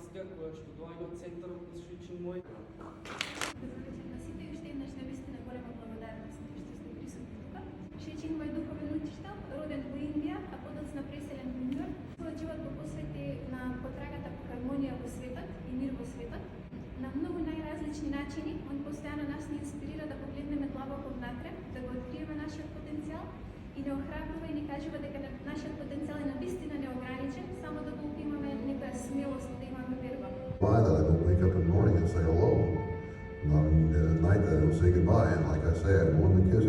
информација која што доаѓа од центарот на Шичин мој. Добро вечер на сите и уште еднаш навистина голема благодарност што сте присутни тука. Шичин мој духовен учител, роден во Индија, а подоцна преселен во Нју Йорк, својот живот го посвети на потрагата по хармонија во светот и мир во светот. На многу најразлични начини, он постојано нас ни инспирира да погледнеме длабоко внатре, да го откриеме нашиот потенцијал и да охрабрува и ни кажува дека нашиот потенцијал е навистина неограничен, само да го имаме некоја смелост, да имаме верба. Why that I don't wake up in the morning and say hello. And then at night I don't say goodbye. And like I say, I'm one of the kids